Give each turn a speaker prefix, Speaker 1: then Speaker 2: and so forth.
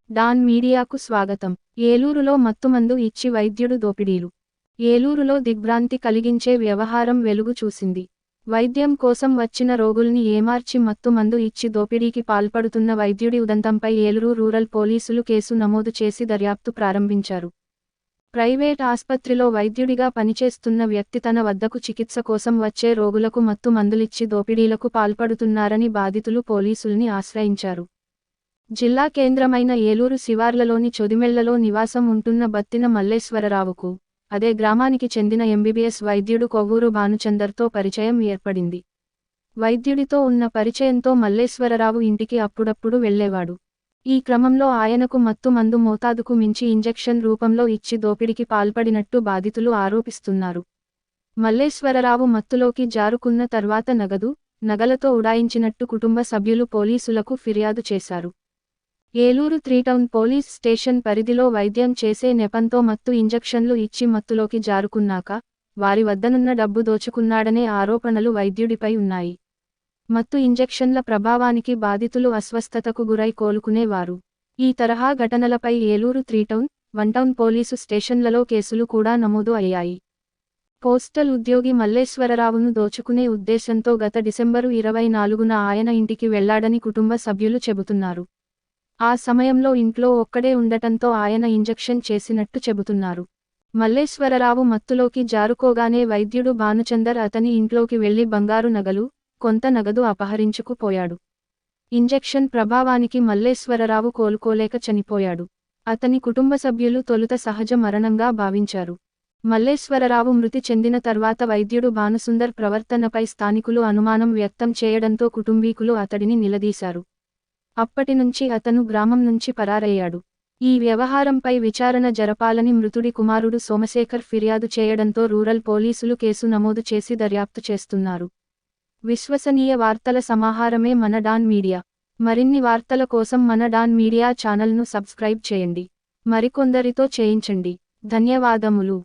Speaker 1: Don మీడియాకు స్వాగతం. ఏలూరులో మత్తుమందు ఇచ్చి వైద్యుడు దోపిడీలు. ఏలూరులో దిగ్భ్రాంతి కలిగించే వ్యవహారం వెలుగు చూసింది. వైద్యం కోసం వచ్చిన రోగుల్ని ఏమార్చి మత్తుమందు ఇచ్చి దోపిడీకి పాల్పడుతున్న వైద్యుడి ఉదంతంపై ఏలూరు రూరల్ పోలీసులు కేసు నమోదు చేసి దర్యాప్తు ప్రారంభించారు. ప్రైవేట్ ఆస్పత్రిలో వైద్యుడిగా పనిచేస్తున్న వ్యక్తి తన వద్దకు చికిత్స కోసం వచ్చే రోగులకు మత్తు మందులిచ్చి దోపిడీలకు పాల్పడుతున్నారని బాధితులు పోలీసుల్ని ఆశ్రయించారు. జిల్లా కేంద్రమైన ఏలూరు శివార్లలోని చొదిమెళ్లలో నివాసం ఉంటున్న బత్తిన మల్లేశ్వరరావుకు అదే గ్రామానికి చెందిన ఎంబీబీఎస్ వైద్యుడు కొవ్వూరు భానుచందర్తో పరిచయం ఏర్పడింది. వైద్యుడితో ఉన్న పరిచయంతో మల్లేశ్వరరావు ఇంటికి అప్పుడప్పుడు వెళ్లేవాడు. ఈ క్రమంలో ఆయనకు మత్తు మందు మోతాదుకు మించి ఇంజెక్షన్ రూపంలో ఇచ్చి దోపిడీకి పాల్పడినట్టు బాధితులు ఆరోపిస్తున్నారు. మల్లేశ్వరరావు మత్తులోకి జారుకున్న తర్వాత నగలతో ఉడాయించినట్టు కుటుంబ సభ్యులు పోలీసులకు ఫిర్యాదు చేశారు. ఏలూరు 3 టౌన్ పోలీస్ స్టేషన్ పరిధిలో వైద్యం చేసే నెపంతో మత్తు ఇంజెక్షన్లు ఇచ్చి మత్తులోకి జారుకున్నాక వారి వద్దనున్న డబ్బు దోచుకున్నాడనే ఆరోపణలు వైద్యుడిపై ఉన్నాయి. మత్తు ఇంజెక్షన్ల ప్రభావానికి బాధితులు అస్వస్థతకు గురై కోలుకునేవారు. ఈ తరహా ఘటనలపై ఏలూరు 3 టౌన్, 1 టౌన్ పోలీసు స్టేషన్లలో కేసులు కూడా నమోదు అయ్యాయి. పోస్టల్ ఉద్యోగి మల్లేశ్వరరావును దోచుకునే ఉద్దేశంతో గత డిసెంబరు 24న ఆయన ఇంటికి వెళ్లాడని కుటుంబ సభ్యులు చెబుతున్నారు. ఆ సమయంలో ఇంట్లో ఒక్కడే ఉండటంతో ఆయన ఇంజెక్షన్ చేసినట్టు చెబుతున్నారు. మల్లేశ్వరరావు మత్తులోకి జారుకోగానే వైద్యుడు భానుచందర్ అతని ఇంట్లోకి వెళ్లి బంగారు నగలు, కొంత నగదు అపహరించుకుపోయాడు. ఇంజెక్షన్ ప్రభావానికి మల్లేశ్వరరావు కోలుకోలేక చనిపోయాడు. అతని కుటుంబ సభ్యులు తొలుత సహజ మరణంగా భావించారు. మల్లేశ్వరరావు మృతి చెందిన తర్వాత వైద్యుడు భానుసుందర్ ప్రవర్తనపై స్థానికులు అనుమానం వ్యక్తం చేయడంతో కుటుంబీకులు అతడిని నిలదీశారు. అప్పటినుంచి అతను గ్రామం నుంచి పరారయ్యాడు. ఈ వ్యవహారంపై విచారణ జరపాలని మృతుడి కుమారుడు సోమశేఖర్ ఫిర్యాదు చేయడంతో రూరల్ పోలీసులు కేసు నమోదు చేసి దర్యాప్తు చేస్తున్నారు. విశ్వసనీయ వార్తల సమాహారమే మన డాన్ మీడియా. మరిన్ని వార్తల కోసం మన డాన్ మీడియా ఛానల్ను సబ్స్క్రైబ్ చేయండి. మరికొందరితో చేయించండి. ధన్యవాదములు.